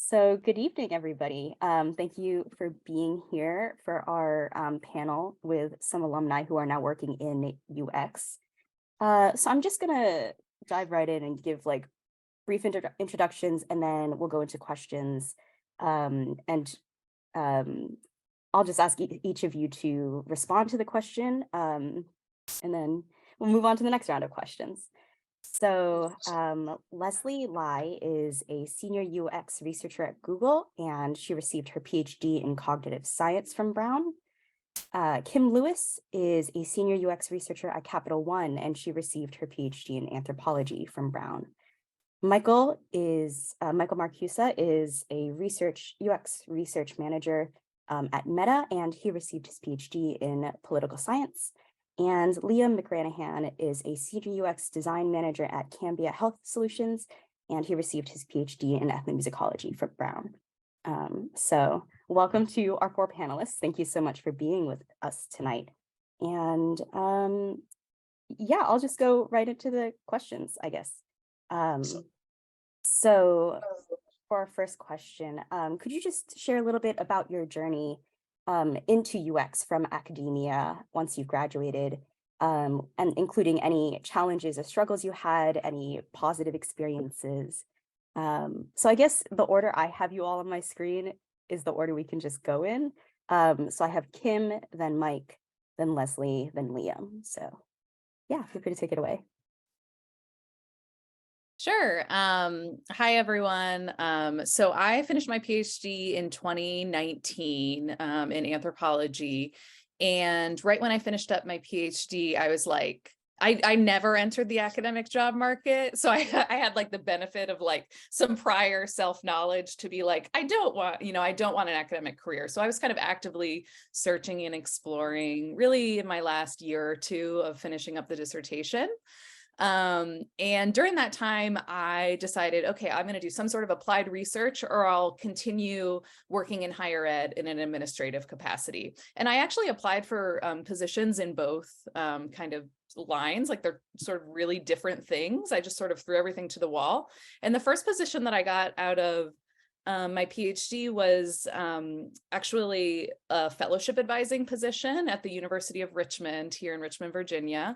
So good evening, everybody. Thank you for being here for our panel with some alumni who are now working in UX. So I'm just gonna dive right in and give like brief introductions, and then we'll go into questions. And I'll just ask each of you to respond to the question, and then we'll move on to the next round of questions. So Leslie Lai is a senior UX researcher at Google, and she received her PhD in cognitive science from Brown. Kim Lewis is a senior UX researcher at Capital One, and she received her PhD in anthropology from Brown. Michael Marcusa is a UX research manager at Meta, and he received his PhD in political science. And Liam McGranahan is a senior UX design manager at Cambia Health Solutions, and he received his PhD in ethnomusicology from Brown. So welcome to our four panelists. Thank you so much for being with us tonight. And yeah, I'll just go right into the questions, I guess. So for our first question, could you just share a little bit about your journey into UX from academia once you've graduated, and including any challenges or struggles you had, any positive experiences? So I guess the order I have you all on my screen is the order we can just go in. So I have Kim, then Mike, then Leslie, then Liam. So yeah, feel free to take it away. Sure. Hi, everyone. So I finished my PhD in 2019 in anthropology. And right when I finished up my PhD, I was like, I never entered the academic job market. So I had like the benefit of like some prior self-knowledge to be like, I don't want an academic career. So I was kind of actively searching and exploring really in my last year or two of finishing up the dissertation. And during that time, I decided, okay, I'm going to do some sort of applied research, or I'll continue working in higher ed in an administrative capacity. And I actually applied for positions in both kind of lines, like they're sort of really different things. I just sort of threw everything to the wall. And the first position that I got out of my PhD was actually a fellowship advising position at the University of Richmond here in Richmond, Virginia.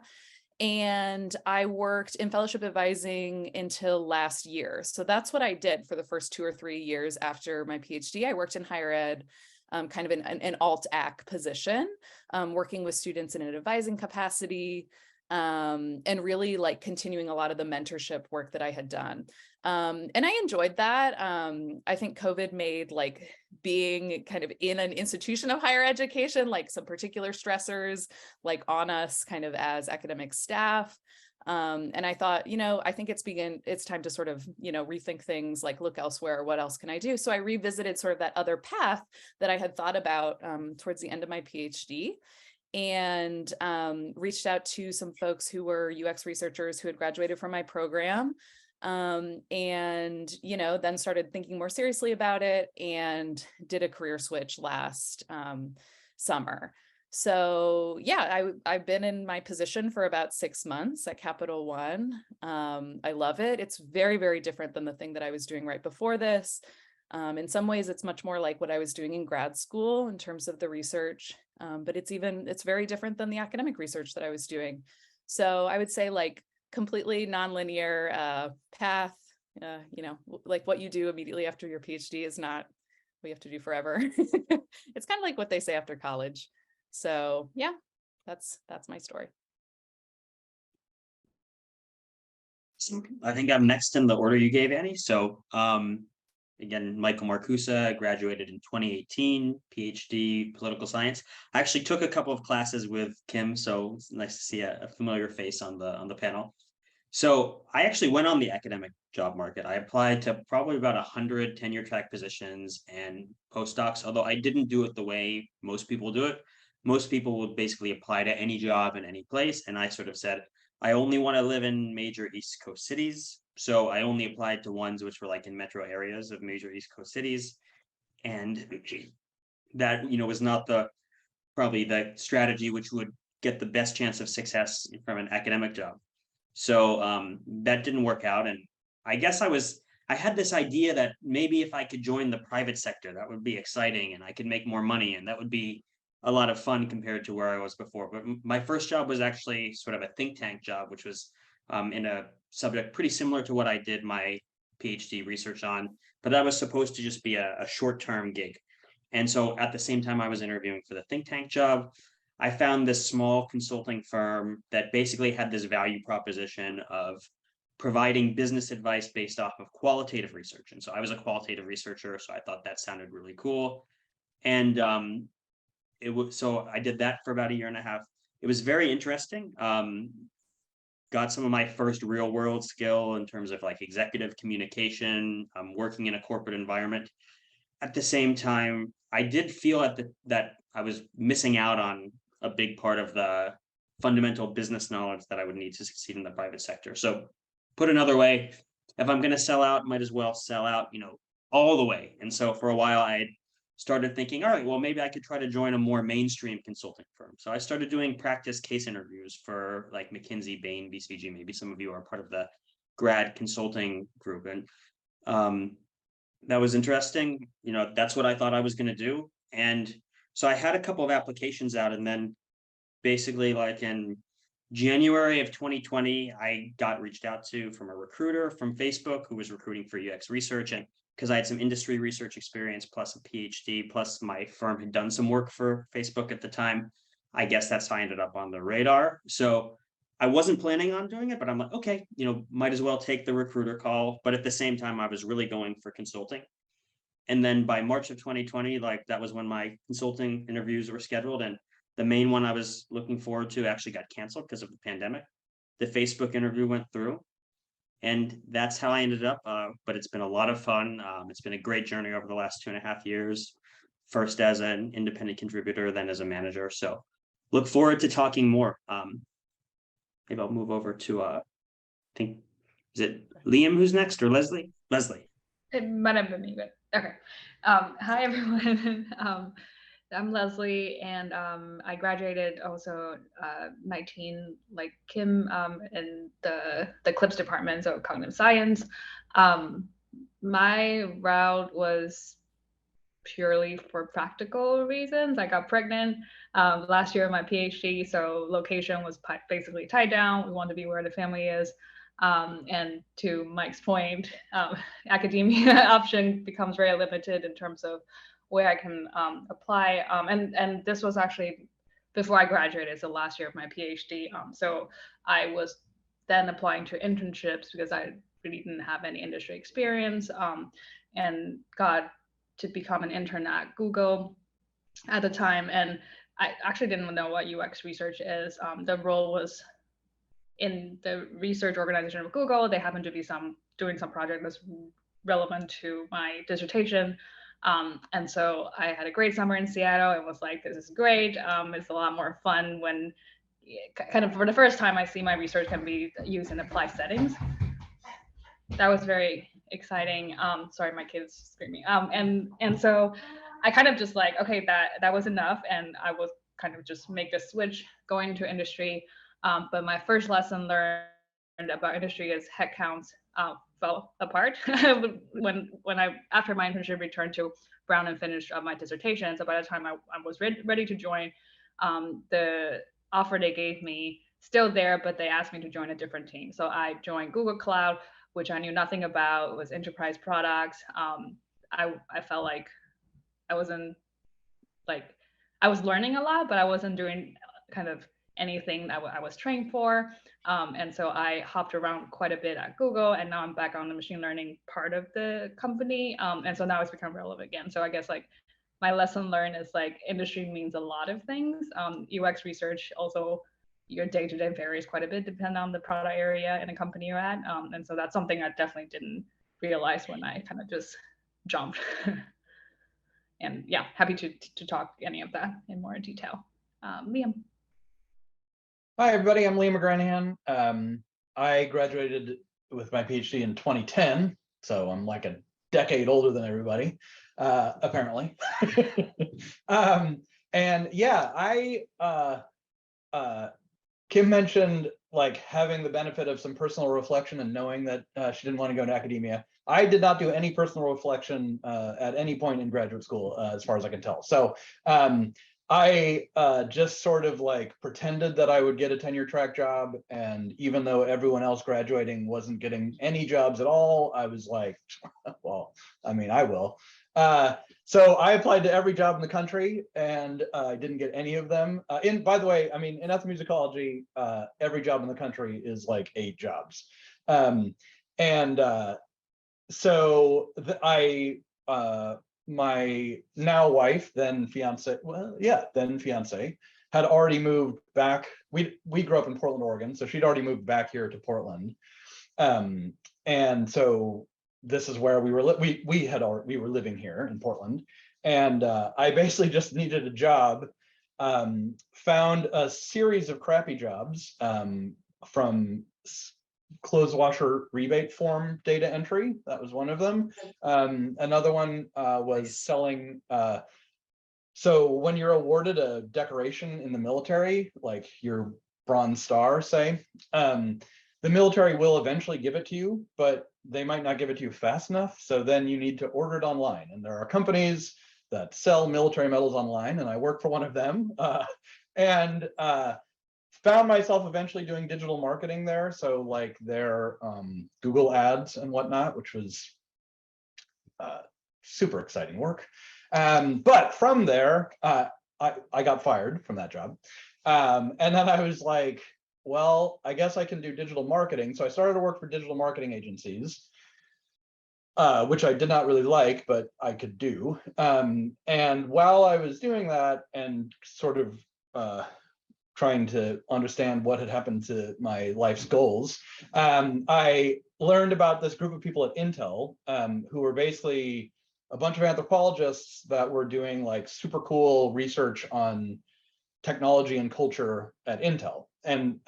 And I worked in fellowship advising until last year. So that's what I did for the first 2 or 3 years after my PhD. I worked in higher ed, kind of in an alt-ac position, working with students in an advising capacity, and really like continuing a lot of the mentorship work that I had done. And I enjoyed that. I think COVID made like being kind of in an institution of higher education, like some particular stressors like on us kind of as academic staff. And I thought, I think it's time to sort of, rethink things, like look elsewhere. What else can I do? So I revisited sort of that other path that I had thought about towards the end of my PhD, and reached out to some folks who were UX researchers who had graduated from my program. And, then started thinking more seriously about it and did a career switch last summer. So yeah, I've been in my position for about 6 months at Capital One. I love it. It's very, very different than the thing that I was doing right before this. In some ways, it's much more like what I was doing in grad school in terms of the research, but it's very different than the academic research that I was doing. So I would say like completely nonlinear path, like what you do immediately after your PhD is not what you have to do forever. It's kind of like what they say after college. So yeah, that's my story. So I think I'm next in the order you gave, Annie. So again, Michael Marcusa, graduated in 2018, PhD, political science. I actually took a couple of classes with Kim, so it's nice to see a familiar face on the panel. So I actually went on the academic job market. I applied to probably about 100 tenure track positions and postdocs, although I didn't do it the way most people do it. Most people would basically apply to any job in any place. And I sort of said, I only want to live in major East Coast cities. So I only applied to ones which were like in metro areas of major East Coast cities. And that, was not probably the strategy which would get the best chance of success from an academic job. So that didn't work out. And I guess I I had this idea that maybe if I could join the private sector, that would be exciting and I could make more money and that would be a lot of fun compared to where I was before. But my first job was actually sort of a think tank job, which was in a subject pretty similar to what I did my PhD research on, but that was supposed to just be a short-term gig. And so at the same time I was interviewing for the think tank job, I found this small consulting firm that basically had this value proposition of providing business advice based off of qualitative research. And so I was a qualitative researcher, so I thought that sounded really cool. And so I did that for about a year and a half. It was very interesting. Got some of my first real world skill in terms of like executive communication, working in a corporate environment. At the same time, I did feel that I was missing out on a big part of the fundamental business knowledge that I would need to succeed in the private sector. So put another way, if I'm going to sell out, might as well sell out, all the way. And so for a while I started thinking, all right, well, maybe I could try to join a more mainstream consulting firm. So I started doing practice case interviews for like McKinsey, Bain, BCG. Maybe some of you are part of the grad consulting group. And that was interesting. That's what I thought I was going to do. And so I had a couple of applications out, and then basically like in January of 2020, I got reached out to from a recruiter from Facebook who was recruiting for UX research. And because I had some industry research experience, plus a PhD, plus my firm had done some work for Facebook at the time, I guess that's how I ended up on the radar. So I wasn't planning on doing it, but I'm like, okay, might as well take the recruiter call. But at the same time, I was really going for consulting. And then by March of 2020, like that was when my consulting interviews were scheduled. And the main one I was looking forward to actually got canceled because of the pandemic. The Facebook interview went through. And that's how I ended up. But it's been a lot of fun. It's been a great journey over the last 2.5 years, first as an independent contributor, then as a manager. So look forward to talking more. Maybe I'll move over to, I think, is it Liam who's next or Leslie? Leslie. It might have been me, but okay. Hi, everyone. I'm Leslie, and I graduated also 19, like Kim, in the CLIPS department, so cognitive science. My route was purely for practical reasons. I got pregnant last year of my PhD, so location was basically tied down. We wanted to be where the family is. And to Mike's point, academia option becomes very limited in terms of where I can apply. And this was actually before I graduated, so last year of my PhD. So I was then applying to internships because I really didn't have any industry experience, and got to become an intern at Google at the time. And I actually didn't know what UX research is. The role was in the research organization of Google. They happened to be doing some project that's relevant to my dissertation. And so I had a great summer in Seattle and was like, this is great. It's a lot more fun when kind of for the first time I see my research can be used in applied settings. That was very exciting. Sorry, my kids screaming. And so I kind of just like, okay, that was enough. And I was kind of just make the switch going to industry. But my first lesson learned about industry is headcounts fell apart when I, after my internship, returned to Brown and finished my dissertation. So by the time I was ready to join, the offer they gave me still there, but they asked me to join a different team. So I joined Google Cloud, which I knew nothing about. It was enterprise products. I felt like I wasn't like, I was learning a lot, but I wasn't doing kind of anything that I was trained for. And so I hopped around quite a bit at Google, and now I'm back on the machine learning part of the company. And so now it's become relevant again. So I guess like my lesson learned is like industry means a lot of things. UX research also, your day-to-day varies quite a bit depending on the product area and the company you're at. And so that's something I definitely didn't realize when I kind of just jumped. And yeah, happy to talk any of that in more detail. Liam. Hi, everybody. I'm Liam McGranahan. I graduated with my PhD in 2010, so I'm like a decade older than everybody, apparently. And yeah, I Kim mentioned like having the benefit of some personal reflection and knowing that she didn't want to go into academia. I did not do any personal reflection at any point in graduate school, as far as I can tell. So I just sort of like pretended that I would get a tenure track job. And even though everyone else graduating wasn't getting any jobs at all, I was like, well, I mean, I will. So I applied to every job in the country and I didn't get any of them. By the way, I mean, in ethnomusicology, every job in the country is like 8 jobs. My now wife, then fiance, then fiance, had already moved back. We grew up in Portland, Oregon, so she'd already moved back here to Portland. And so this is where we were. We were living here in Portland, and I basically just needed a job. Found a series of crappy jobs from clothes washer rebate form data entry. That was one of them. Another one was selling. So when you're awarded a decoration in the military, like your Bronze Star, say, the military will eventually give it to you, but they might not give it to you fast enough. So then you need to order it online. And there are companies that sell military medals online, and I work for one of them. Found myself eventually doing digital marketing there. So like their Google ads and whatnot, which was super exciting work. But from there, I got fired from that job. And then I was like, well, I guess I can do digital marketing. So I started to work for digital marketing agencies, which I did not really like, but I could do. And while I was doing that and sort of trying to understand what had happened to my life's goals, I learned about this group of people at Intel who were basically a bunch of anthropologists that were doing like super cool research on technology and culture at Intel. And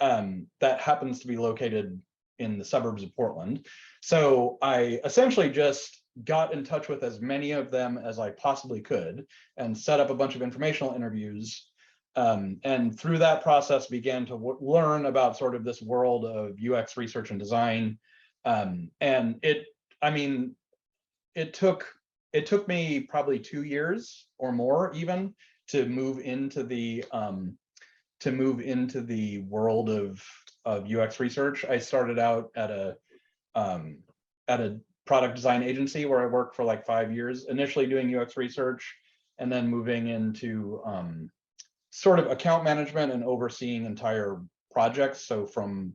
that happens to be located in the suburbs of Portland. So I essentially just got in touch with as many of them as I possibly could and set up a bunch of informational interviews. And through that process began to learn about sort of this world of UX research and design. And it took me probably 2 years or more even to move into the world of UX research. I started out at a product design agency where I worked for like 5 years, initially doing UX research, and then moving into sort of account management and overseeing entire projects. So from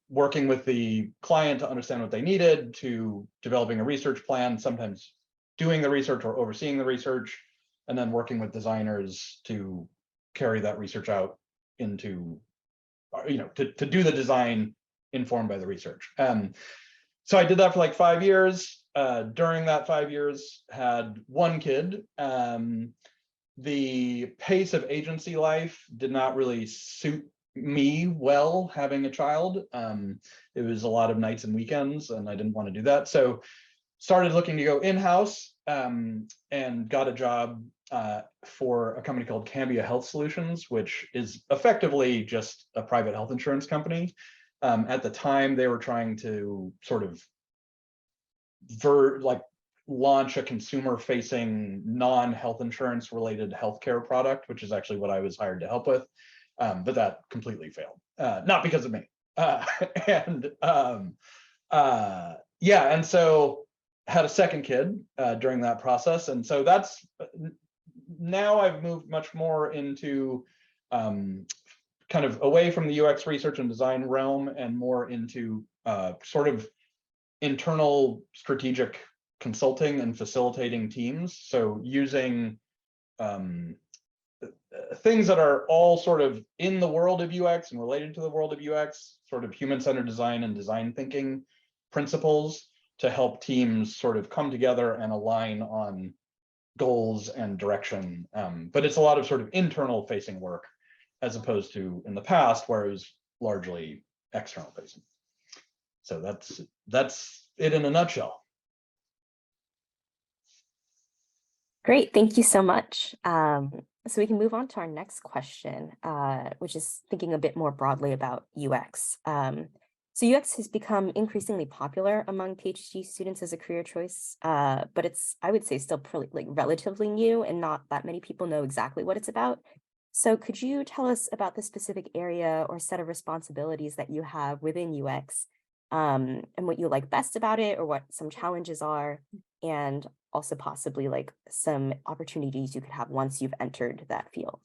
working with the client to understand what they needed, to developing a research plan, sometimes doing the research or overseeing the research, and then working with designers to carry that research out into, to do the design informed by the research. So I did that for like 5 years. During that 5 years, had 1 kid. The pace of agency life did not really suit me well, having a child. It was a lot of nights and weekends, and I didn't want to do that. So started looking to go in-house, and got a job for a company called Cambia Health Solutions, which is effectively just a private health insurance company. At the time, they were trying to sort of launch a consumer-facing non-health insurance related healthcare product, which is actually what I was hired to help with. But that completely failed, not because of me. And so had a second kid during that process. And so that's, now I've moved much more into kind of away from the UX research and design realm and more into sort of internal strategic consulting and facilitating teams. So using things that are all sort of in the world of UX and related to the world of UX, sort of human-centered design and design thinking principles to help teams sort of come together and align on goals and direction. But it's a lot of sort of internal facing work as opposed to in the past where it was largely external facing. So that's it in a nutshell. Great, thank you so much. So we can move on to our next question, which is thinking a bit more broadly about UX. So UX has become increasingly popular among PhD students as a career choice, but it's, I would say, still like relatively new, and not that many people know exactly what it's about. So could you tell us about the specific area or set of responsibilities that you have within UX, and what you like best about it, or what some challenges are, and also possibly like some opportunities you could have once you've entered that field?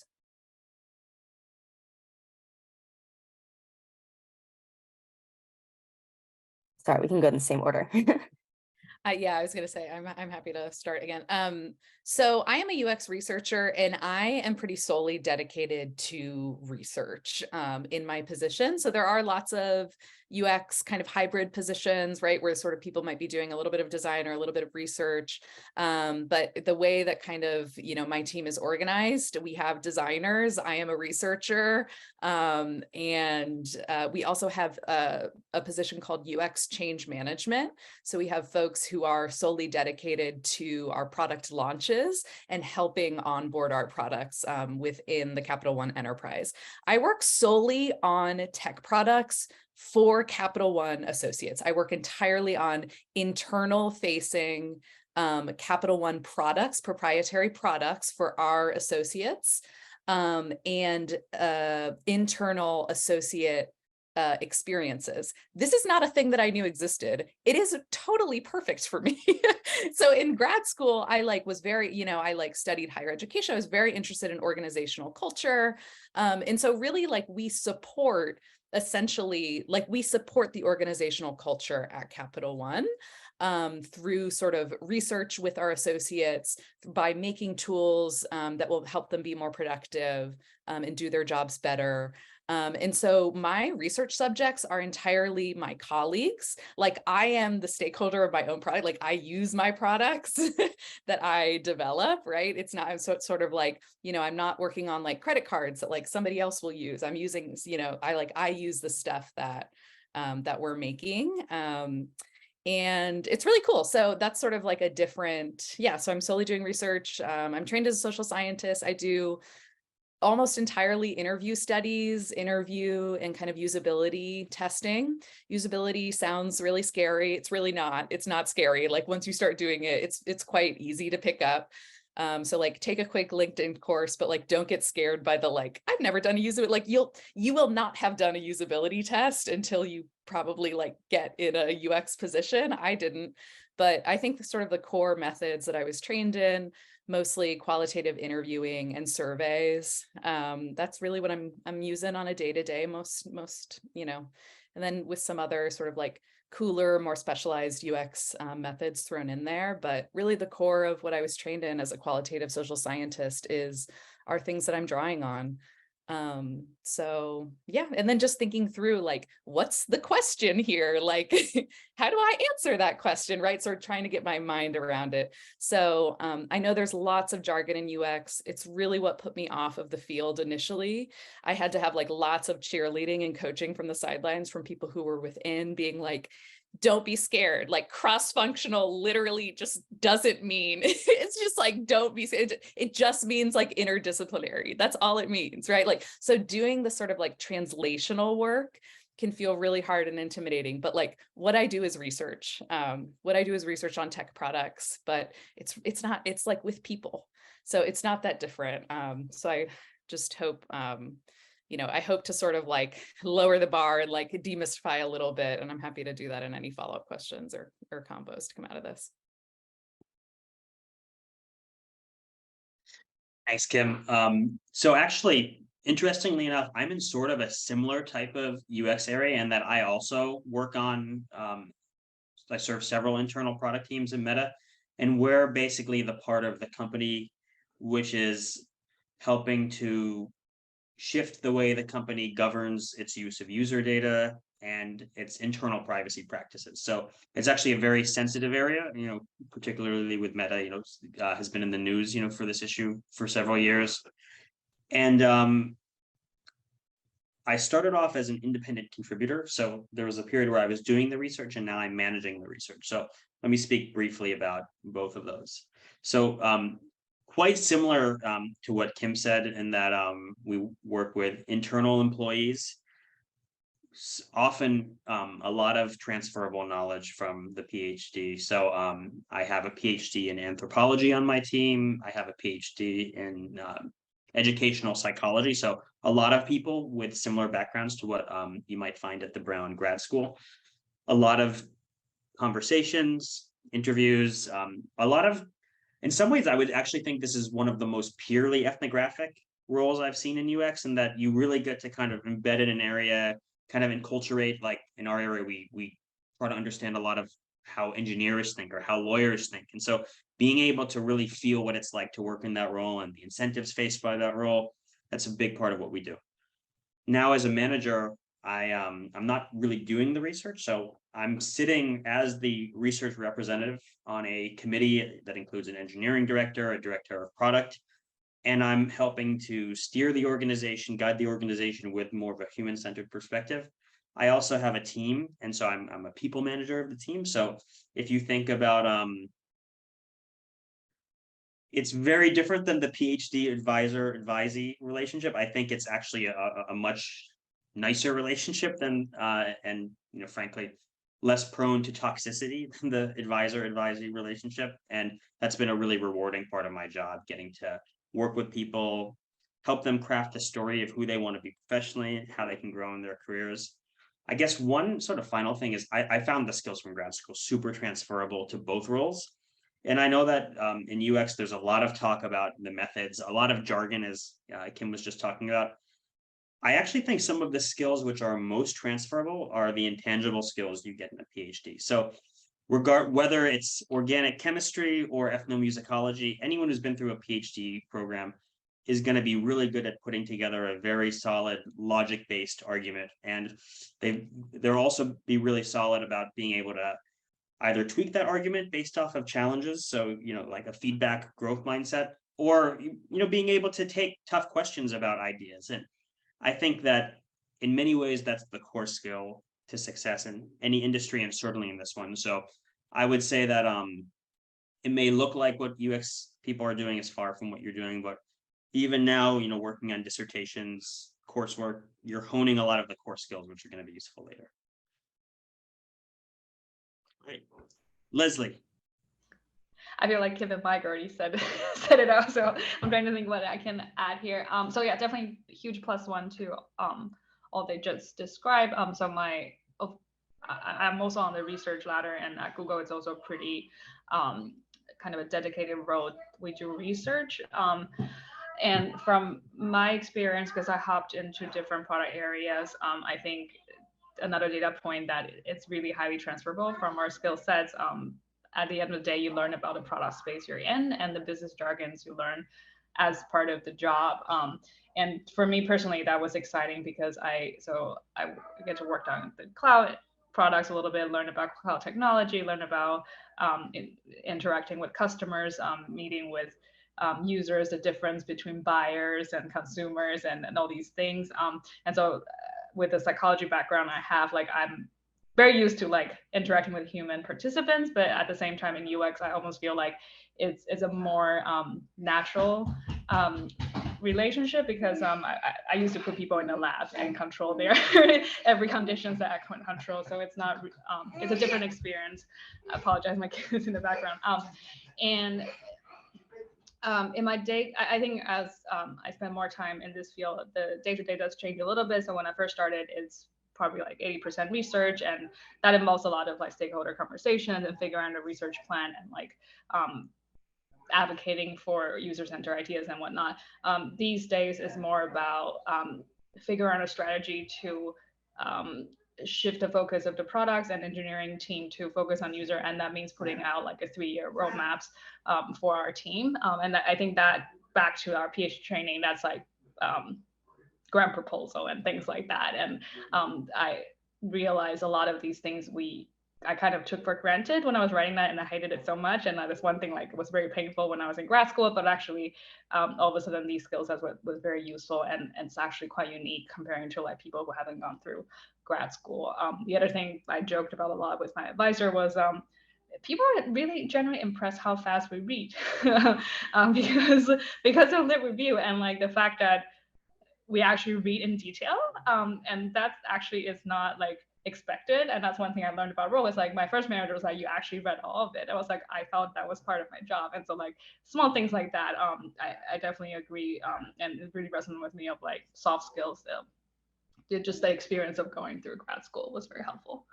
Sorry, we can go in the same order. Yeah, I was going to say, I'm happy to start again. So I am a UX researcher, and I am pretty solely dedicated to research in my position. So there are lots of UX kind of hybrid positions, right, where sort of people might be doing a little bit of design or a little bit of research. But the way that kind of, my team is organized, we have designers, I am a researcher, and we also have a position called UX change management. So we have folks who are solely dedicated to our product launches and helping onboard our products within the Capital One enterprise. I work solely on tech products for Capital One associates. I work entirely on internal facing Capital One products, proprietary products for our associates, and internal associate experiences. This is not a thing that I knew existed. It is totally perfect for me. So in grad school, I was very, I studied higher education. I was very interested in organizational culture. And so really we support we support the organizational culture at Capital One through sort of research with our associates, by making tools that will help them be more productive and do their jobs better. And so my research subjects are entirely my colleagues. I am the stakeholder of my own product. I use my products that I develop, right? It's not, so it's sort of I'm not working on credit cards that somebody else will use. I'm using, I use the stuff that, that we're making. And it's really cool. So that's sort of a different, yeah. So I'm solely doing research. I'm trained as a social scientist. I do almost entirely interview studies, and kind of usability testing. Usability sounds really scary. It's really not. It's not scary. Once you start doing it, it's quite easy to pick up. So take a quick LinkedIn course, but don't get scared by the I've never done a usability. You will not have done a usability test until you probably get in a UX position. I didn't, but I think sort of the core methods that I was trained in, mostly qualitative interviewing and surveys. That's really what I'm using on a day-to-day, most, and then with some other sort of cooler, more specialized UX methods thrown in there. But really the core of what I was trained in as a qualitative social scientist are things that I'm drawing on. So yeah, and then just thinking through what's the question here? How do I answer that question, right? Sort of trying to get my mind around it. So I know there's lots of jargon in UX. It's really what put me off of the field initially. I had to have lots of cheerleading and coaching from the sidelines from people who were within, being don't be scared. Cross-functional literally just doesn't mean, it's just don't be scared. It just means interdisciplinary. That's all it means, right? So doing the sort of translational work can feel really hard and intimidating, but what I do is research. What I do is research on tech products, but it's not, it's with people. So it's not that different. So I just hope, I hope to sort of lower the bar and demystify a little bit. And I'm happy to do that in any follow-up questions or combos to come out of this. Thanks, Kim. So actually, interestingly enough, I'm in sort of a similar type of UX area, and that I also work on, I serve several internal product teams in Meta, and we're basically the part of the company which is helping to shift the way the company governs its use of user data and its internal privacy practices. So it's actually a very sensitive area, particularly with Meta, has been in the news, for this issue for several years. And I started off as an independent contributor. So there was a period where I was doing the research, and now I'm managing the research. So let me speak briefly about both of those. So quite similar to what Kim said in that we work with internal employees. Often a lot of transferable knowledge from the PhD. So I have a PhD in anthropology on my team. I have a PhD in educational psychology. So a lot of people with similar backgrounds to what you might find at the Brown grad school. A lot of conversations, interviews, a lot of, in some ways, I would actually think this is one of the most purely ethnographic roles I've seen in UX, and that you really get to kind of embed in an area, kind of enculturate, like in our area, we try to understand a lot of how engineers think or how lawyers think. And so being able to really feel what it's like to work in that role and the incentives faced by that role, that's a big part of what we do. Now, as a manager, I'm not really doing the research. So I'm sitting as the research representative on a committee that includes an engineering director, a director of product, and I'm helping to steer the organization, guide the organization with more of a human-centered perspective. I also have a team, and so I'm a people manager of the team. So if you think about, it's very different than the PhD advisor-advisee relationship. I think it's actually a much nicer relationship than, and frankly, less prone to toxicity than the advisor-advisee relationship. And that's been a really rewarding part of my job, getting to work with people, help them craft a story of who they want to be professionally, how they can grow in their careers. I guess one sort of final thing is I found the skills from grad school super transferable to both roles. And I know that in UX, there's a lot of talk about the methods, a lot of jargon, as Kim was just talking about. I actually think some of the skills which are most transferable are the intangible skills you get in a PhD. So whether it's organic chemistry or ethnomusicology, anyone who's been through a PhD program is going to be really good at putting together a very solid logic-based argument. And they'll also be really solid about being able to either tweak that argument based off of challenges. So, like a feedback growth mindset, or, being able to take tough questions about ideas. And I think that in many ways, that's the core skill to success in any industry, and certainly in this one. So I would say that it may look like what UX people are doing is far from what you're doing, but even now, working on dissertations, coursework, you're honing a lot of the core skills, which are going to be useful later. All right, Leslie. I feel like Kim and Mike already said it out, so I'm trying to think what I can add here. So yeah, definitely huge plus one to all they just described. So I'm also on the research ladder, and at Google, it's also pretty kind of a dedicated role. We do research. And from my experience, because I hopped into different product areas, I think another data point that it's really highly transferable from our skill sets. At the end of the day, you learn about the product space you're in, and the business jargons you learn as part of the job. And for me personally, that was exciting because I get to work on the cloud products a little bit, learn about cloud technology, learn about interacting with customers, meeting with users, the difference between buyers and consumers, and all these things. And so with the psychology background I have, I'm very used to interacting with human participants, but at the same time in UX, I almost feel like it's a more natural relationship, because I used to put people in the lab and control their every conditions that I can control. So it's not, it's a different experience. I apologize, my kid is in the background. And in my day, I think as I spend more time in this field, the day-to-day does change a little bit. So when I first started, it's probably 80% research, and that involves a lot of stakeholder conversations and figuring out a research plan and advocating for user-centered ideas and whatnot. These days is more about figuring out a strategy to shift the focus of the products and engineering team to focus on user, and that means putting out a 3-year roadmaps for our team. And I think that back to our PhD training, that's grant proposal and things like that. And I realized a lot of these things I kind of took for granted when I was writing that, and I hated it so much. And that was one thing it was very painful when I was in grad school, but actually all of a sudden these skills was very useful, and it's actually quite unique comparing to people who haven't gone through grad school. The other thing I joked about a lot with my advisor was people are really generally impressed how fast we read because of lit review and like the fact that we actually read in detail. And that actually is not like expected. And that's one thing I learned about role is like my first manager was like, you actually read all of it. I was like, I thought that was part of my job. And so like small things like that, I definitely agree. And it really resonated with me of like soft skills. Just the experience of going through grad school was very helpful.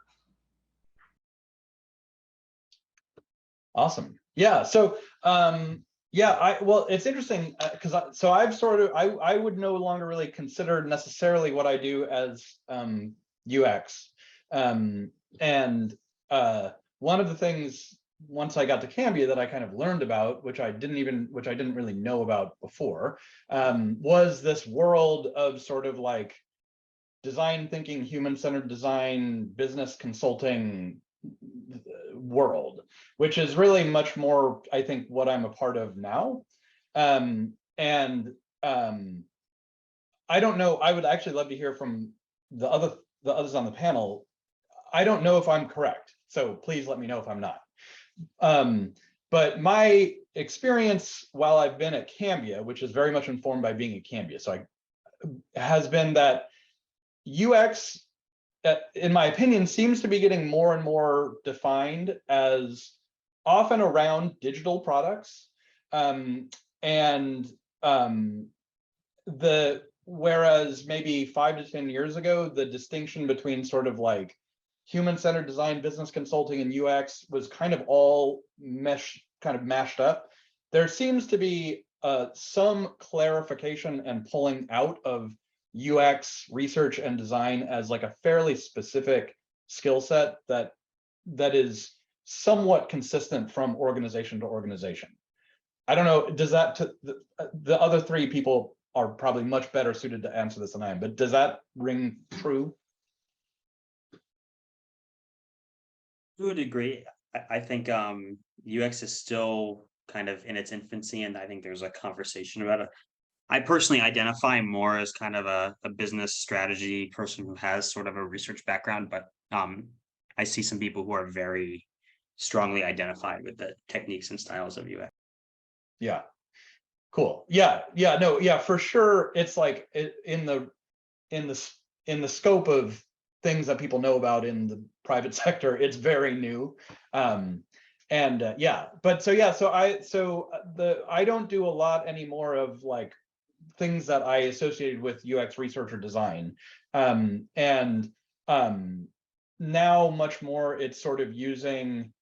Awesome. Yeah. So, yeah, well, it's interesting because I've sort of, I would no longer really consider necessarily what I do as UX. And one of the things once I got to Cambia that I kind of learned about, which I didn't really know about before, was this world of sort of like design thinking, human-centered design, business consulting world, which is really much more, I think, what I'm a part of now. And I don't know, I would actually love to hear from the others on the panel. I don't know if I'm correct, so please let me know if I'm not. But my experience while I've been at Cambia, which is very much informed by being at Cambia, has been that UX, in my opinion, seems to be getting more and more defined as often around digital products. Whereas maybe 5 to 10 years ago, the distinction between sort of like human-centered design, business consulting, and UX was kind of all mashed up. There seems to be some clarification and pulling out of UX research and design as like a fairly specific skill set that is somewhat consistent from organization to organization. I don't know, does that, the other three people are probably much better suited to answer this than I am, but does that ring true? To a degree, I think UX is still kind of in its infancy, and I think there's a conversation about it. I personally identify more as kind of a business strategy person who has sort of a research background, but I see some people who are very strongly identified with the techniques and styles of UX. Yeah, cool. Yeah, no, yeah, for sure. It's like in the scope of things that people know about in the private sector, it's very new. Yeah, but I don't do a lot anymore of like things that I associated with UX research or design. Now much more it's sort of using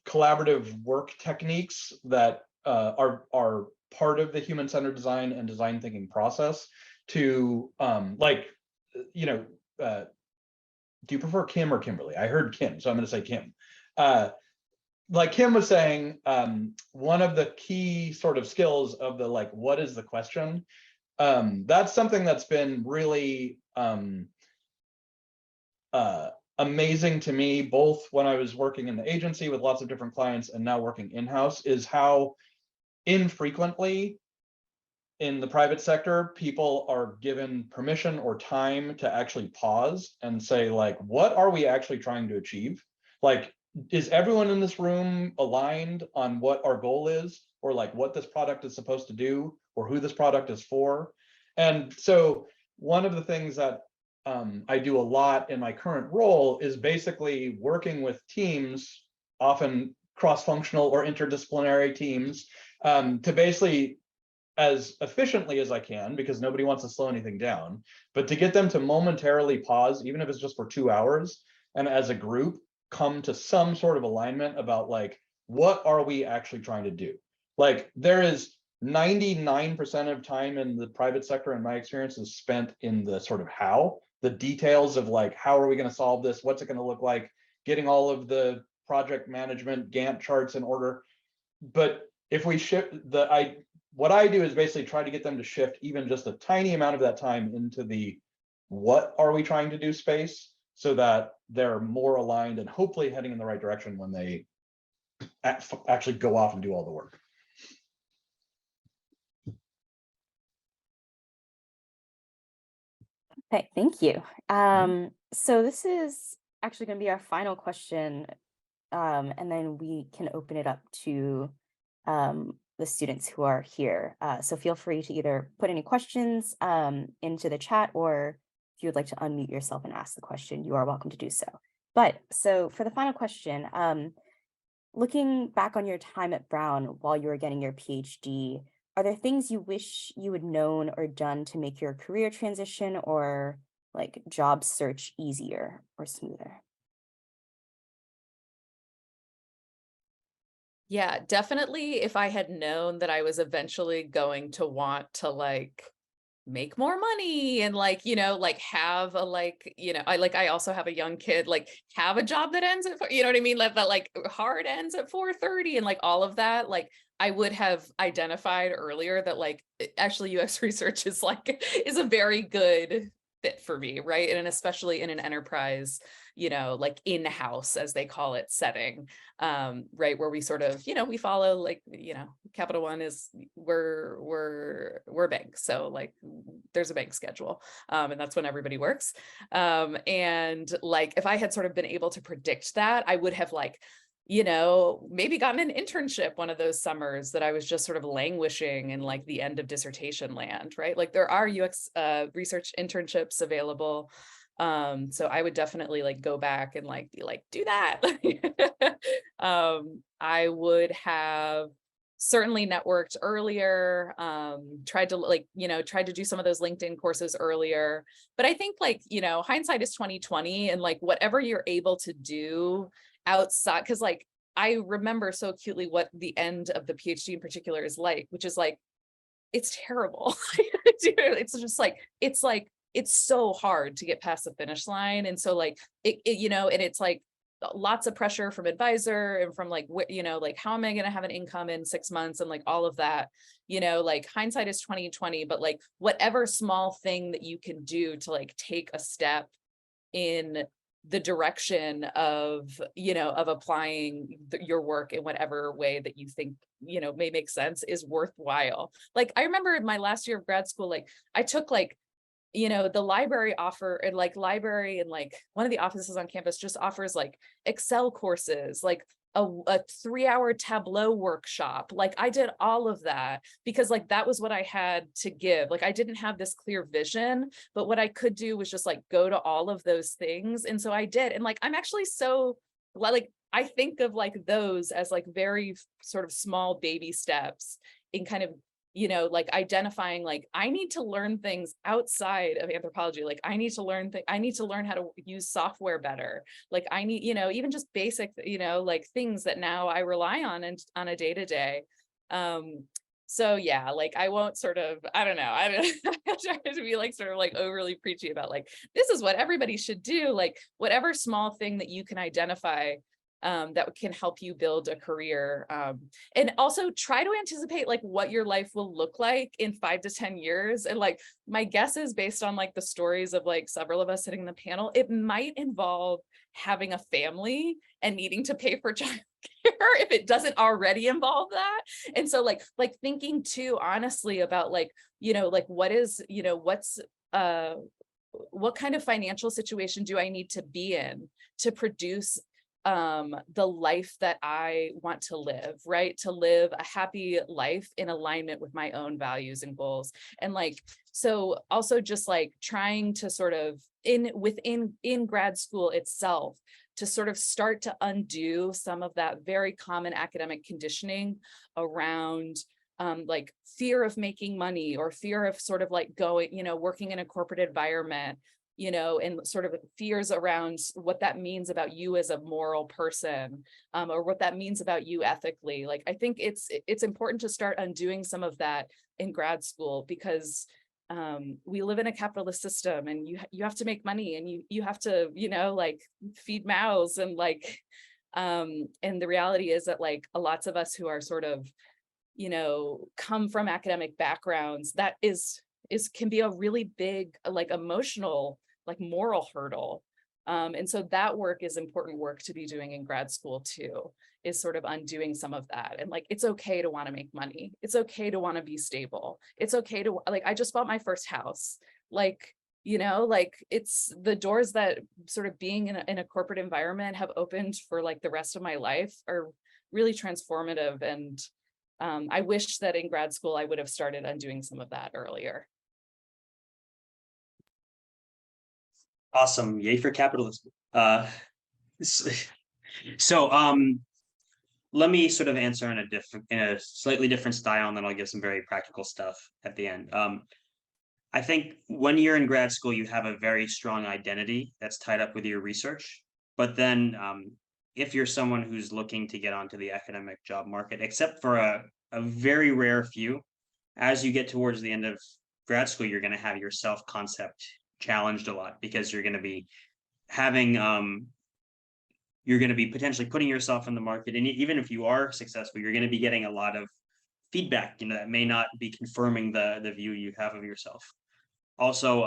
collaborative work techniques that are part of the human-centered design and design thinking process to do you prefer Kim or Kimberly? I heard Kim, so I'm going to say Kim. Like Kim was saying, one of the key sort of skills of the like, what is the question? That's something that's been really amazing to me, both when I was working in the agency with lots of different clients and now working in-house, is how infrequently in the private sector, people are given permission or time to actually pause and say, like, what are we actually trying to achieve? Like, is everyone in this room aligned on what our goal is, or like what this product is supposed to do, or who this product is for? And so one of the things that I do a lot in my current role is basically working with teams, often cross-functional or interdisciplinary teams, to basically, as efficiently as I can, because nobody wants to slow anything down, but to get them to momentarily pause, even if it's just for 2 hours, and as a group come to some sort of alignment about like, what are we actually trying to do? Like, there is 99% of time in the private sector, in my experience, is spent in the sort of how, the details of like, how are we going to solve this? What's it going to look like? Getting all of the project management Gantt charts in order. But if we shift what I do is basically try to get them to shift even just a tiny amount of that time into the what are we trying to do space, so that they're more aligned and hopefully heading in the right direction when they actually go off and do all the work. Okay, thank you. So this is actually going to be our final question and then we can open it up to the students who are here. So feel free to either put any questions into the chat, or if you would like to unmute yourself and ask the question, you are welcome to do so. But so for the final question, looking back on your time at Brown while you were getting your PhD, are there things you wish you had known or done to make your career transition or like job search easier or smoother? Yeah, definitely. If I had known that I was eventually going to want to like make more money and like, like have a like, I also have a young kid, like have a job that ends at, you know what I mean? That like hard ends at 4:30 and like all of that, like I would have identified earlier that like actually UX research is like, is a very good fit for me, right? And especially in an enterprise, like in-house, as they call it, setting, right, where we sort of, we follow like, Capital One is we're a bank, so like there's a bank schedule, and that's when everybody works, and like if I had sort of been able to predict that, I would have like, maybe gotten an internship one of those summers that I was just sort of languishing in like the end of dissertation land, right? Like there are UX research internships available. So I would definitely like go back and like be like, do that. I would have certainly networked earlier, tried to do some of those LinkedIn courses earlier. But I think like, hindsight is 2020, and like whatever you're able to do outside, because like I remember so acutely what the end of the PhD in particular is like, which is like, it's terrible. It's just like, it's so hard to get past the finish line. And so like and it's like lots of pressure from advisor and from like, like how am I going to have an income in 6 months and like all of that, like hindsight is 2020, but like whatever small thing that you can do to like take a step in the direction of, of applying your work in whatever way that you think, may make sense is worthwhile. Like I remember in my last year of grad school, like I took like, the library offer and like library and like one of the offices on campus just offers like Excel courses, like a 3-hour Tableau workshop. Like I did all of that because like that was what I had to give. Like I didn't have this clear vision, but what I could do was just like go to all of those things. And so I did. And like I'm actually so like I think of like those as like very sort of small baby steps in kind of like identifying like I need to learn things outside of anthropology. Like I need to learn how to use software better. Like I need, even just basic, like things that now I rely on and on a day-to-day. So yeah, like I won't sort of, I don't know, I'm trying to be like sort of like overly preachy about like, this is what everybody should do. Like whatever small thing that you can identify that can help you build a career, and also try to anticipate like what your life will look like in 5 to 10 years. And like my guess is based on like the stories of like several of us sitting in the panel, it might involve having a family and needing to pay for childcare if it doesn't already involve that. And so like thinking too honestly about like, like what is, what's what kind of financial situation do I need to be in to produce the life that I want to live, right? To live a happy life in alignment with my own values and goals. And like, so also just like trying to sort of in grad school itself, to sort of start to undo some of that very common academic conditioning around like fear of making money or fear of sort of like going, working in a corporate environment, and sort of fears around what that means about you as a moral person, or what that means about you ethically. Like, I think it's important to start undoing some of that in grad school, because we live in a capitalist system, and you have to make money, and you have to, like feed mouths, and like, and the reality is that like lots of us who are sort of, come from academic backgrounds, that can be a really big, like emotional, like moral hurdle. And so that work is important work to be doing in grad school too, is sort of undoing some of that. And like, it's okay to want to make money. It's okay to want to be stable. It's okay to, like, I just bought my first house. Like, like it's the doors that sort of being in a corporate environment have opened for like the rest of my life are really transformative. And I wish that in grad school, I would have started undoing some of that earlier. Awesome. Yay for capitalism. So let me sort of answer in a slightly different style, and then I'll give some very practical stuff at the end. I think when you're in grad school, you have a very strong identity that's tied up with your research. But then if you're someone who's looking to get onto the academic job market, except for a very rare few, as you get towards the end of grad school, you're going to have your self-concept challenged a lot, because you're going to be having you're going to be potentially putting yourself in the market, and even if you are successful, you're going to be getting a lot of feedback, that may not be confirming the view you have of yourself. Also,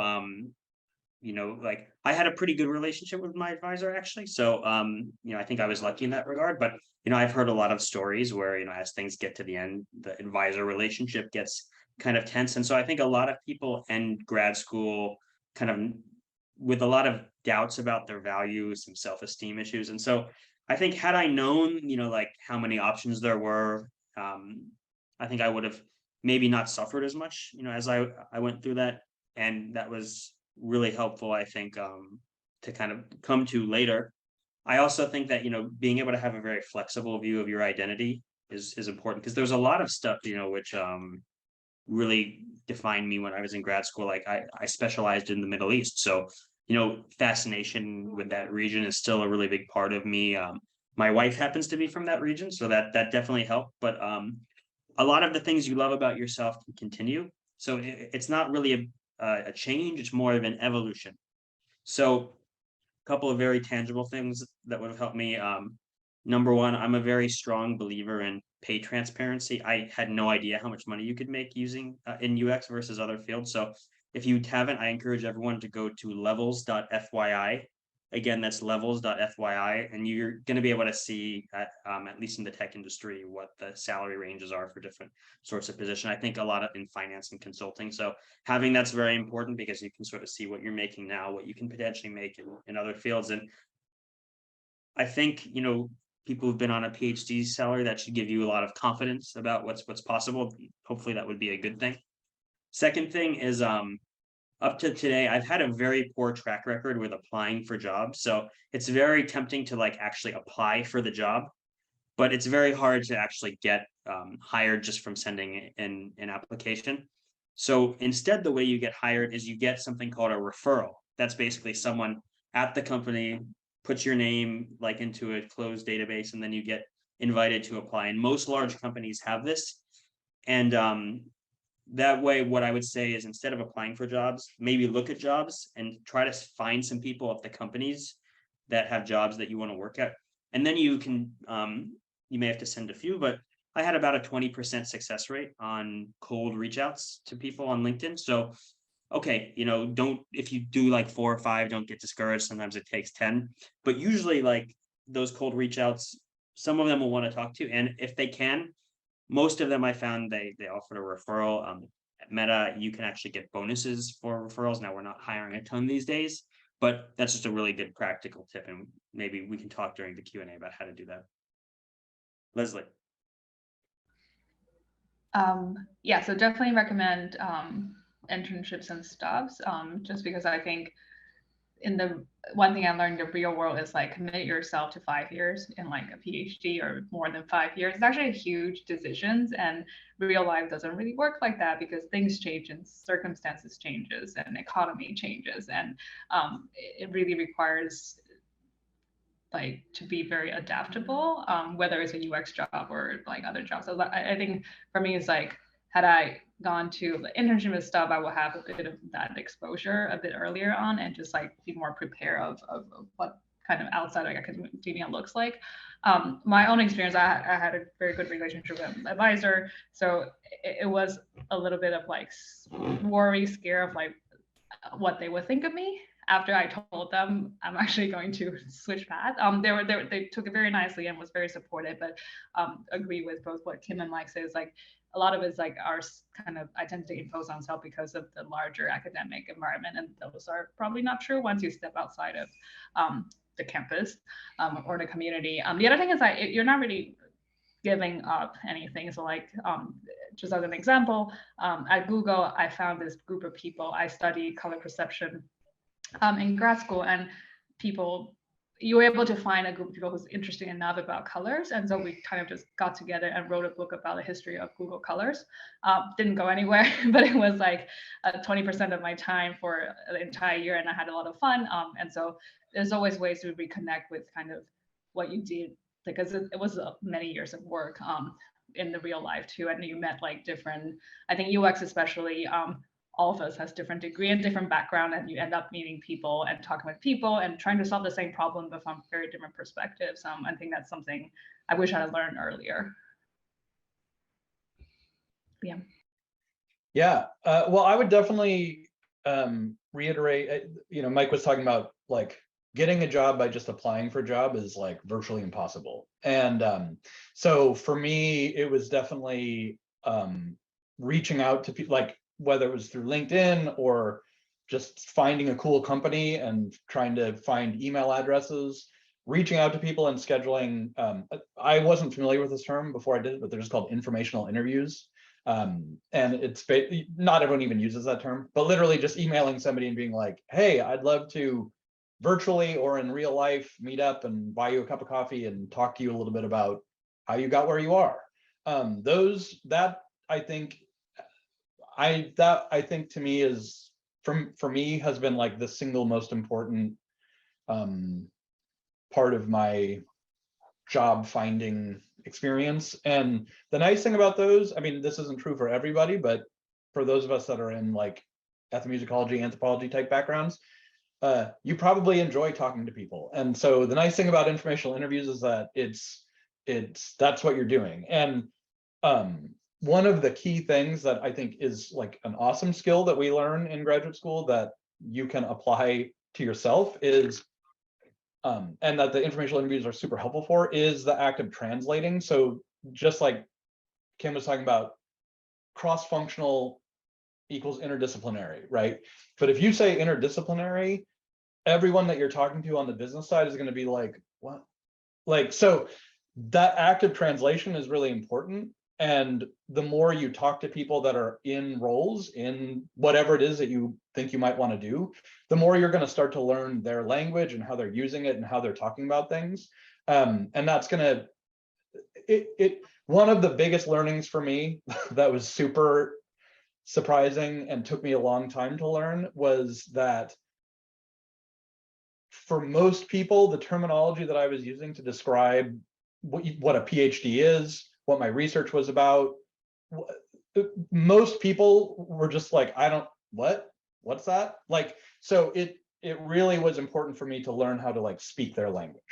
like I had a pretty good relationship with my advisor, actually. So, I think I was lucky in that regard. But, I've heard a lot of stories where, as things get to the end, the advisor relationship gets kind of tense. And so I think a lot of people end grad school kind of with a lot of doubts about their values, some self-esteem issues. And so I think had I known, like how many options there were, I think I would have maybe not suffered as much, as I went through that. And that was really helpful, I think, to kind of come to later. I also think that, being able to have a very flexible view of your identity is important, because there's a lot of stuff, which really defined me when I was in grad school. Like I specialized in the Middle East. So, fascination with that region is still a really big part of me. My wife happens to be from that region, so that definitely helped. But a lot of the things you love about yourself can continue. So it's not really a change, it's more of an evolution. So a couple of very tangible things that would have helped me. Number one, I'm a very strong believer in pay transparency. I had no idea how much money you could make using in UX versus other fields. So if you haven't, I encourage everyone to go to levels.fyi. Again, that's levels.fyi, and you're going to be able to see, at least in the tech industry, what the salary ranges are for different sorts of position. I think a lot of in finance and consulting. So having that's very important, because you can sort of see what you're making now, what you can potentially make in other fields. And I think, people who've been on a PhD salary, that should give you a lot of confidence about what's possible. Hopefully that would be a good thing. Second thing is, up to today, I've had a very poor track record with applying for jobs. So it's very tempting to like actually apply for the job, but it's very hard to actually get hired just from sending in an application. So instead, the way you get hired is you get something called a referral. That's basically someone at the company puts your name like into a closed database, and then you get invited to apply. And most large companies have this. And that way, what I would say is, instead of applying for jobs, maybe look at jobs and try to find some people at the companies that have jobs that you want to work at. And then you can, you may have to send a few, but I had about a 20% success rate on cold reach outs to people on LinkedIn. So, okay, if you do like 4 or 5, don't get discouraged. Sometimes it takes 10, but usually like those cold reach outs, some of them will want to talk to you. And if they can, most of them I found they offered a referral. At Meta, you can actually get bonuses for referrals. Now, we're not hiring a ton these days, but that's just a really good practical tip. And maybe we can talk during the Q&A about how to do that. Leslie. Yeah, so definitely recommend internships and stuff, just because I think one thing I learned in the real world is like commit yourself to 5 years in like a PhD or more than 5 years. It's actually a huge decisions, and real life doesn't really work like that, because things change and circumstances changes and economy changes, and it really requires like to be very adaptable, whether it's a UX job or like other jobs. So I think for me, it's like, had I gone to the internship and stuff, I will have a bit of that exposure a bit earlier on, and just like be more prepared of what kind of outside of academia looks like. My own experience, I had a very good relationship with an advisor, so it was a little bit of like worry, scare of like what they would think of me after I told them I'm actually going to switch paths. They took it very nicely and was very supportive, but agree with both what Kim and Mike says, like a lot of it's like our kind of identity imposed on self because of the larger academic environment, and those are probably not true once you step outside of the campus or the community. The other thing is that you're not really giving up anything. So like, just as an example, at Google, I found this group of people. I studied color perception in grad school, and you were able to find a group of people who's interested enough about colors. And so we kind of just got together and wrote a book about the history of Google colors. Didn't go anywhere, but it was like 20% of my time for the entire year, and I had a lot of fun. And so there's always ways to reconnect with kind of what you did, because it was many years of work in the real life too. And you met like different, I think UX especially, all of us has different degree and different background, and you end up meeting people and talking with people and trying to solve the same problem, but from very different perspectives. I think that's something I wish I had learned earlier. Yeah. Yeah. Well, I would definitely reiterate, Mike was talking about like getting a job by just applying for a job is like virtually impossible. And so for me, it was definitely reaching out to people, like whether it was through LinkedIn or just finding a cool company and trying to find email addresses, reaching out to people and scheduling. I wasn't familiar with this term before I did it, but they're just called informational interviews. And it's not everyone even uses that term, but literally just emailing somebody and being like, hey, I'd love to virtually or in real life meet up and buy you a cup of coffee and talk to you a little bit about how you got where you are. I think to me is for me has been like the single most important part of my job finding experience. And the nice thing about those, I mean, this isn't true for everybody, but for those of us that are in like ethnomusicology, anthropology type backgrounds, you probably enjoy talking to people. And so the nice thing about informational interviews is that that's what you're doing. And one of the key things that I think is like an awesome skill that we learn in graduate school that you can apply to yourself is, and that the informational interviews are super helpful for, is the act of translating. So just like Kim was talking about, cross-functional equals interdisciplinary, right? But if you say interdisciplinary, everyone that you're talking to on the business side is going to be like, what? Like, so that act of translation is really important. And the more you talk to people that are in roles in whatever it is that you think you might want to do, the more you're going to start to learn their language and how they're using it and how they're talking about things. And that's going to, one of the biggest learnings for me that was super surprising and took me a long time to learn was that for most people, the terminology that I was using to describe what a PhD is, what my research was about, most people were just like, what's that? Like, so it really was important for me to learn how to like speak their language.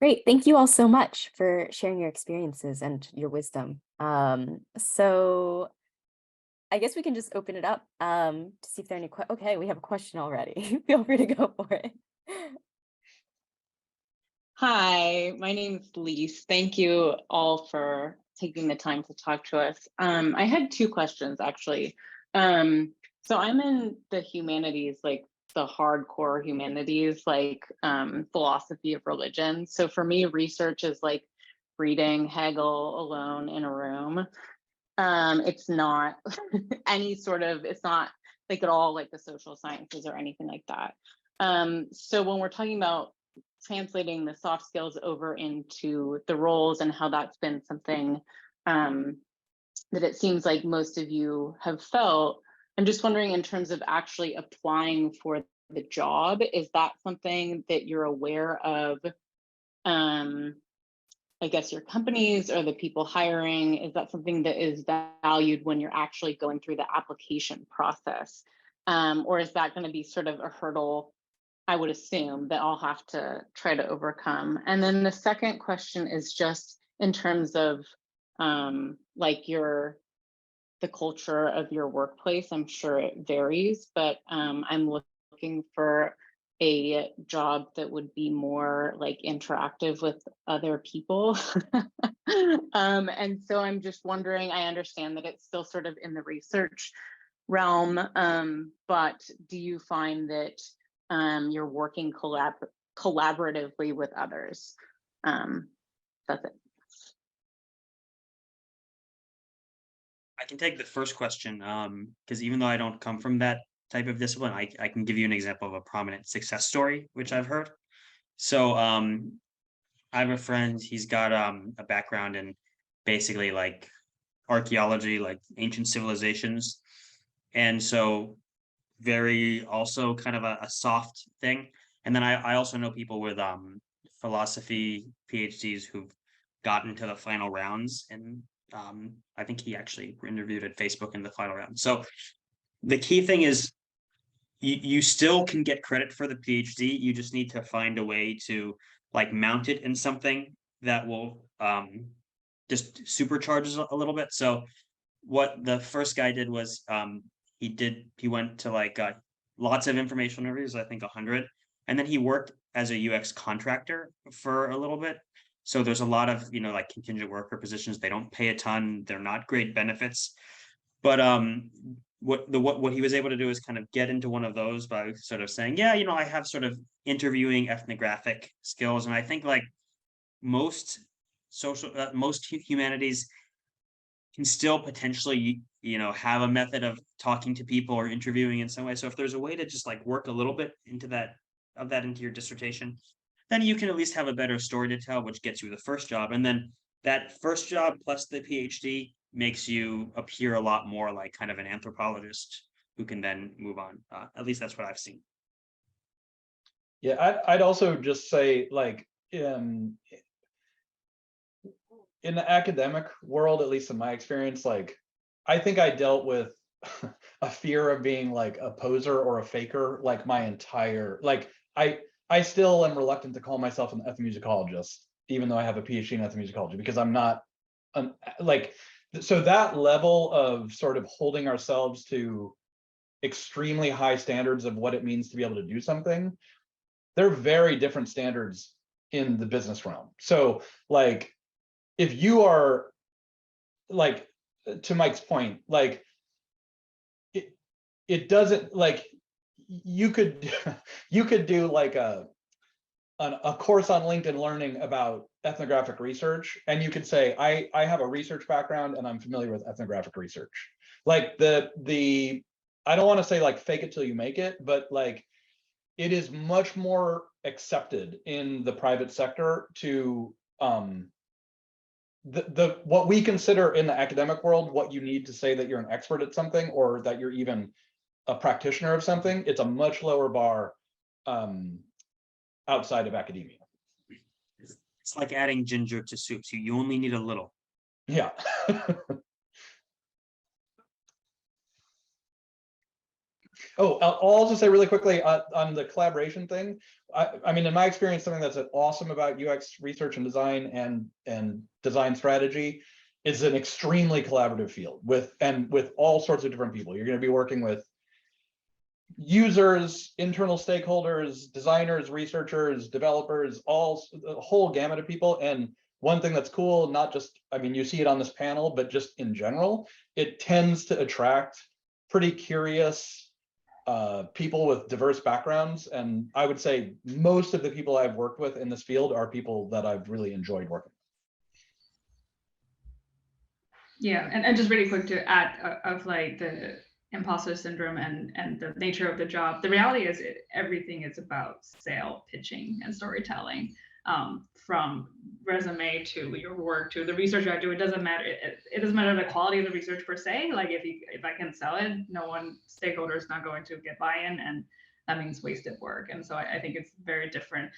Great. Thank you all so much for sharing your experiences and your wisdom. So I guess we can just open it up to see if there are any questions. Okay, we have a question already. Feel free to go for it. Hi, my name is Lise. Thank you all for taking the time to talk to us. I had two questions actually. So I'm in the humanities, like the hardcore humanities, like philosophy of religion. So for me, research is like reading Hegel alone in a room. It's not any sort of, it's not like at all like the social sciences or anything like that. So when we're talking about translating the soft skills over into the roles and how that's been something that it seems like most of you have felt, I'm just wondering in terms of actually applying for the job, is that something that you're aware of? I guess your companies or the people hiring, is that something that is valued when you're actually going through the application process? Or is that going to be sort of a hurdle, I would assume, that I'll have to try to overcome? And then the second question is just in terms of like the culture of your workplace. I'm sure it varies, but I'm looking for a job that would be more like interactive with other people. And so I'm just wondering, I understand that it's still sort of in the research realm, but do you find that you're working collaboratively with others? That's it. I can take the first question, because even though I don't come from that type of discipline, I can give you an example of a prominent success story, which I've heard. So I have a friend, he's got a background in basically like archaeology, like ancient civilizations. And so very also kind of a soft thing. And then I also know people with philosophy PhDs who've gotten to the final rounds, and I think he actually interviewed at Facebook in the final round. So the key thing is you still can get credit for the PhD. You just need to find a way to like mount it in something that will just supercharges a little bit. So what the first guy did was he went to like lots of informational interviews, I think 100, and then he worked as a UX contractor for a little bit. So there's a lot of, you know, like contingent worker positions. They don't pay a ton. They're not great benefits. But what he was able to do is kind of get into one of those by sort of saying, yeah, you know, I have sort of interviewing ethnographic skills. And I think like most humanities can still potentially, you know, have a method of talking to people or interviewing in some way. So if there's a way to just like work a little bit into into your dissertation, then you can at least have a better story to tell, which gets you the first job. And then that first job plus the PhD makes you appear a lot more like kind of an anthropologist who can then move on. At least that's what I've seen. Yeah, I'd also just say, like, in the academic world, at least in my experience, like, I think I dealt with a fear of being like a poser or a faker, like my entire, like, I still am reluctant to call myself an ethnomusicologist, even though I have a PhD in ethnomusicology, because I'm not like, so that level of sort of holding ourselves to extremely high standards of what it means to be able to do something, they're very different standards in the business realm. So like, if you are like, to Mike's point, like it doesn't, like, you could do like a course on LinkedIn Learning about ethnographic research, and you could say, I have a research background and I'm familiar with ethnographic research. Like the I don't want to say like fake it till you make it, but like it is much more accepted in the private sector to what we consider in the academic world, what you need to say that you're an expert at something or that you're even a practitioner of something. It's a much lower bar outside of academia. It's like adding ginger to soups. You only need a little. Yeah. Oh, I'll also say really quickly on the collaboration thing. I mean, in my experience, something that's awesome about UX research and design and design strategy is an extremely collaborative field with all sorts of different people. You're going to be working with users, internal stakeholders, designers, researchers, developers, a whole gamut of people. And one thing that's cool, not just, I mean, you see it on this panel, but just in general, it tends to attract pretty curious people with diverse backgrounds. And I would say most of the people I've worked with in this field are people that I've really enjoyed working with. Yeah, and just really quick to add of like the imposter syndrome and the nature of the job. The reality is everything is about sale pitching and storytelling, from resume to your work to the research I do. It doesn't matter. It doesn't matter the quality of the research per se. Like if I can sell it, stakeholder is not going to get buy-in, and that means wasted work. And so I think it's very different.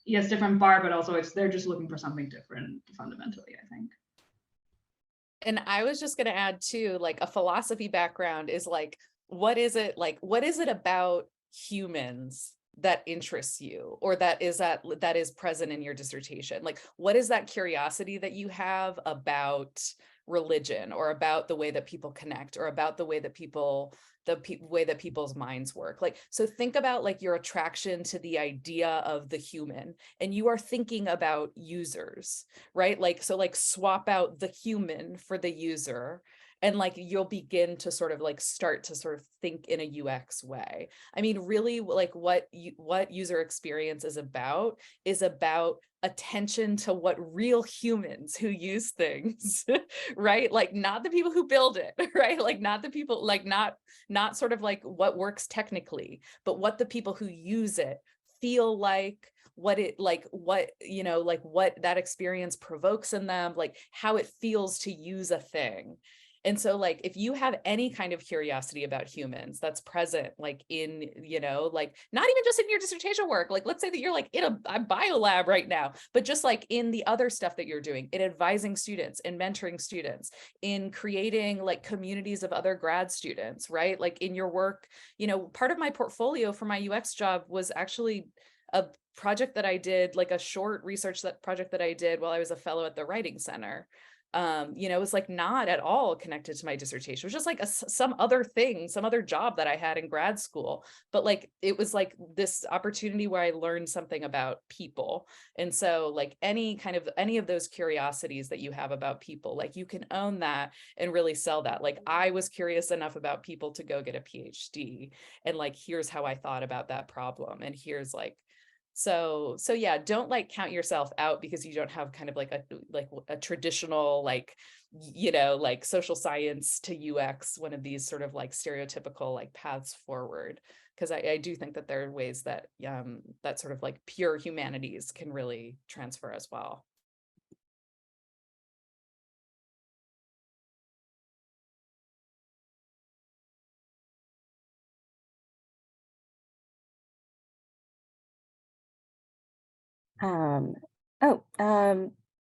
Yes, different bar, but also they're just looking for something different fundamentally, I think. And I was just going to add too, like a philosophy background is like, what is it about humans that interests you, or that is present in your dissertation? Like, what is that curiosity that you have about religion or about the way that people connect or about the way that way that people's minds work. Like, so think about like your attraction to the idea of the human, and you are thinking about users, right? Like, so like swap out the human for the user, and like you'll begin to sort of like start to sort of think in a UX way. I mean, really, like what user experience is about attention to what real humans who use things, right? Like not the people who build it, right? Like not the people, like not sort of like what works technically, but what the people who use it feel like, what it like, what, you know, like what that experience provokes in them, like how it feels to use a thing. And so like, if you have any kind of curiosity about humans that's present, like in, you know, like not even just in your dissertation work, like let's say that you're like in a bio lab right now, but just like in the other stuff that you're doing, in advising students, in mentoring students, in creating like communities of other grad students, right? Like in your work, you know, part of my portfolio for my UX job was actually a project that I did, like a short research project that I did while I was a fellow at the Writing Center. You know, it was like not at all connected to my dissertation. It was just like some other thing, some other job that I had in grad school. But like, it was like this opportunity where I learned something about people. And so like any of those curiosities that you have about people, like you can own that and really sell that. Like I was curious enough about people to go get a PhD, and like, here's how I thought about that problem. And here's like, so yeah, don't like count yourself out because you don't have kind of like a traditional, like, you know, like social science to UX, one of these sort of like stereotypical like paths forward. Because I do think that there are ways that that sort of like pure humanities can really transfer as well.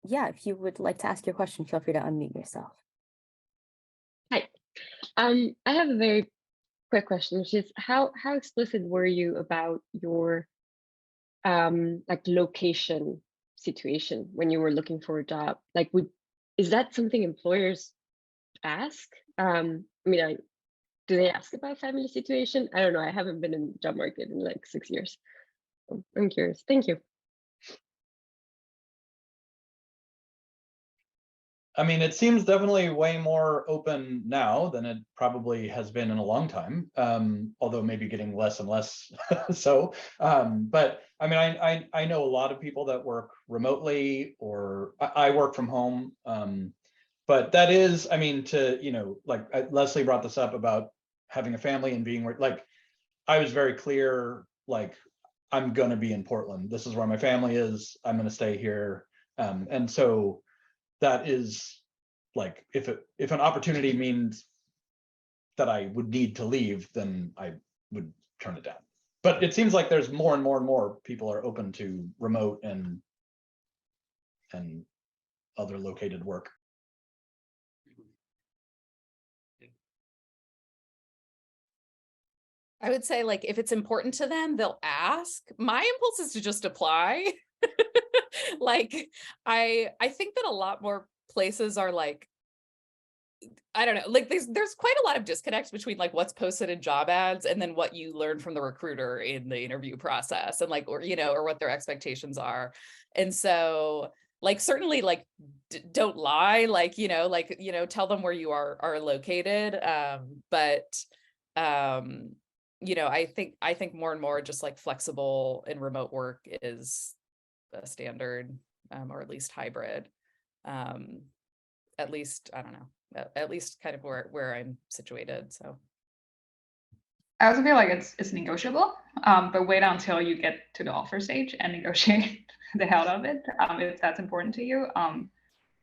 Yeah, if you would like to ask your question, feel free to unmute yourself. Hi. I have a very quick question, which is how explicit were you about your like location situation when you were looking for a job? Like, is that something employers ask? I mean, do they ask about family situation? I don't know. I haven't been in the job market in like 6 years. So I'm curious. Thank you. I mean, it seems definitely way more open now than it probably has been in a long time, although maybe getting less and less so. But I mean, I know a lot of people that work remotely, or I work from home. But that is, I mean, you know, like Leslie brought this up about having a family and being like, I was very clear, like, I'm going to be in Portland. This is where my family is. I'm going to stay here. And so that is like, if an opportunity means that I would need to leave, then I would turn it down. But it seems like there's more and more and more people are open to remote and other located work. I would say like, if it's important to them, they'll ask. My impulse is to just apply. Like, I think that a lot more places are like, I don't know, like there's quite a lot of disconnect between like what's posted in job ads and then what you learn from the recruiter in the interview process, and like, or, you know, or what their expectations are. And so like, certainly like don't lie, like, you know, tell them where you are located. But you know, I think more and more just like flexible and remote work is a standard, or at least hybrid. At least, I don't know, at least kind of where I'm situated. So I also feel like it's negotiable, but wait until you get to the offer stage and negotiate the hell of it, if that's important to you.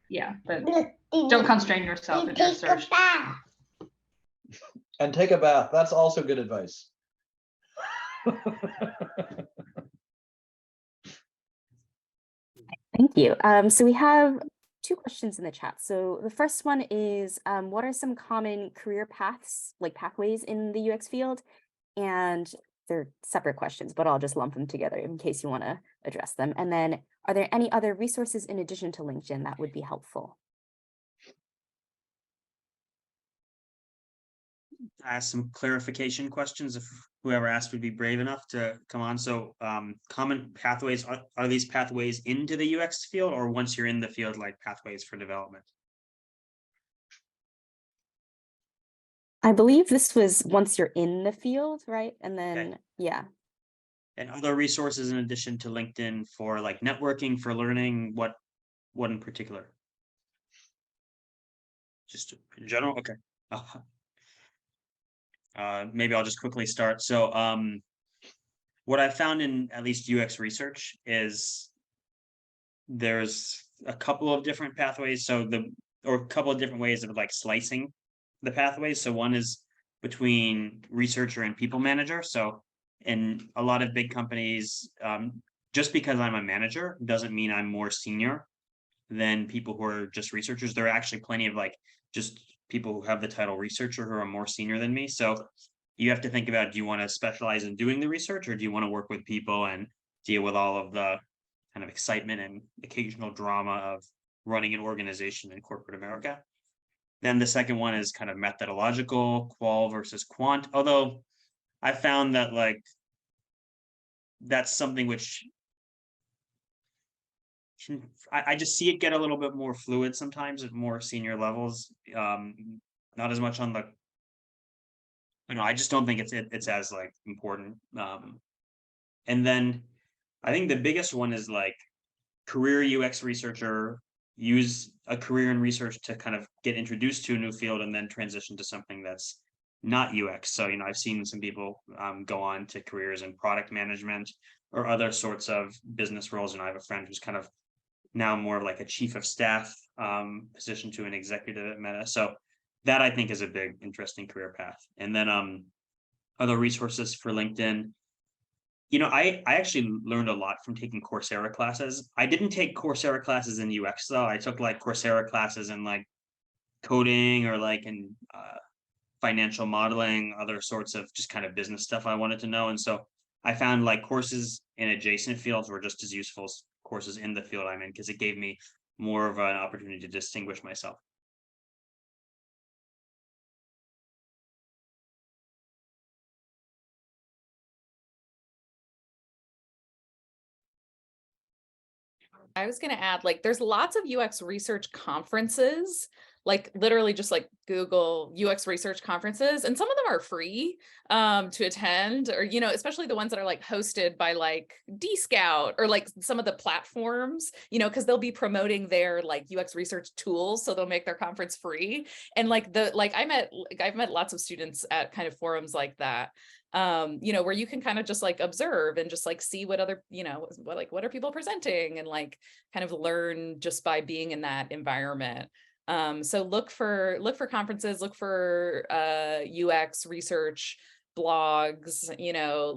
Yeah, but don't constrain yourself in your search. And take a bath. That's also good advice. Thank you. So we have 2 questions in the chat. So the first one is, what are some common career paths, like pathways in the UX field? And they're separate questions, but I'll just lump them together in case you want to address them. And then, are there any other resources in addition to LinkedIn that would be helpful? ask some clarification questions if whoever asked would be brave enough to come on. So common pathways, are these pathways into the UX field, or once you're in the field, like pathways for development? I believe this was once you're in the field, right? And then, Okay. yeah. And other resources in addition to LinkedIn for like networking, for learning, what in particular? Just in general? Okay. Maybe I'll just quickly start. So what I found in at least UX research is there's a couple of different pathways. So or a couple of different ways of like slicing the pathways. So one is between researcher and people manager. So in a lot of big companies, just because I'm a manager doesn't mean I'm more senior than people who are just researchers. There are actually plenty of like just people who have the title researcher who are more senior than me. So you have to think about, do you want to specialize in doing the research, or do you want to work with people and deal with all of the kind of excitement and occasional drama of running an organization in corporate America? Then the second one is kind of methodological, qual versus quant. Although I found that like that's something which I just see it get a little bit more fluid sometimes at more senior levels. Not as much on the, I just don't think it's as like important. And then I think the biggest one is like career UX researcher, use a career in research to kind of get introduced to a new field and then transition to something that's not UX. So, I've seen some people go on to careers in product management or other sorts of business roles. And I have a friend who's kind of now more of like a chief of staff position to an executive at Meta. So that I think is a big, interesting career path. And then other resources for LinkedIn. I actually learned a lot from taking Coursera classes. I didn't take Coursera classes in UX though. I took like Coursera classes in like coding or like in financial modeling, other sorts of just kind of business stuff I wanted to know. And so I found like courses in adjacent fields were just as useful as courses in the field I'm in, because it gave me more of an opportunity to distinguish myself. I was going to add, like, there's lots of UX research conferences, like literally just like Google UX research conferences, and some of them are free to attend, or, especially the ones that are like hosted by like D-Scout or like some of the platforms, because they'll be promoting their like UX research tools. So they'll make their conference free. And like I've met lots of students at kind of forums like that. Where you can kind of just like observe and just like see what other, what are people presenting, and like kind of learn just by being in that environment. So look for conferences, look for UX research blogs,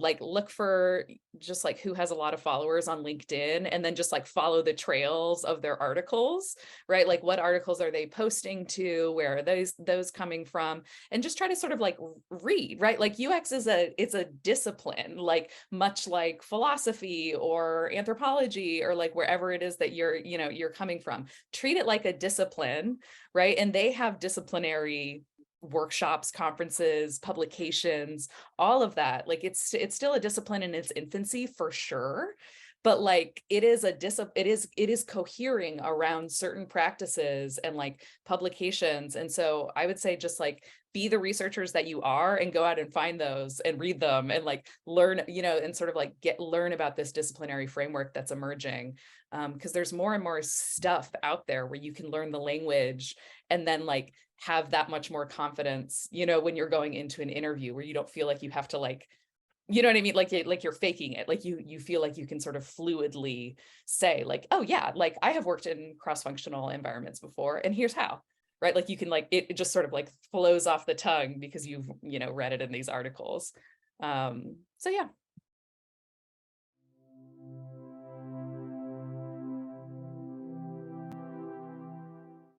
like look for just like who has a lot of followers on LinkedIn, and then just like follow the trails of their articles, right? Like what articles are they posting to, where are those coming from, and just try to sort of like read, right? Like UX it's a discipline, like much like philosophy or anthropology, or like wherever it is that you're coming from. Treat it like a discipline, right? And they have disciplinary workshops, conferences, publications, all of that. Like it's still a discipline in its infancy for sure, but like it is cohering around certain practices and like publications. And so I would say just like be the researchers that you are and go out and find those and read them and like learn, and sort of like learn about this disciplinary framework that's emerging. Because there's more and more stuff out there where you can learn the language and then like have that much more confidence, when you're going into an interview, where you don't feel like you have to like, you know what I mean? Like you're faking it. Like you feel like you can sort of fluidly say like, oh yeah, like I have worked in cross-functional environments before, and here's how, right? Like you can like, it just sort of like flows off the tongue because you've, read it in these articles. So yeah.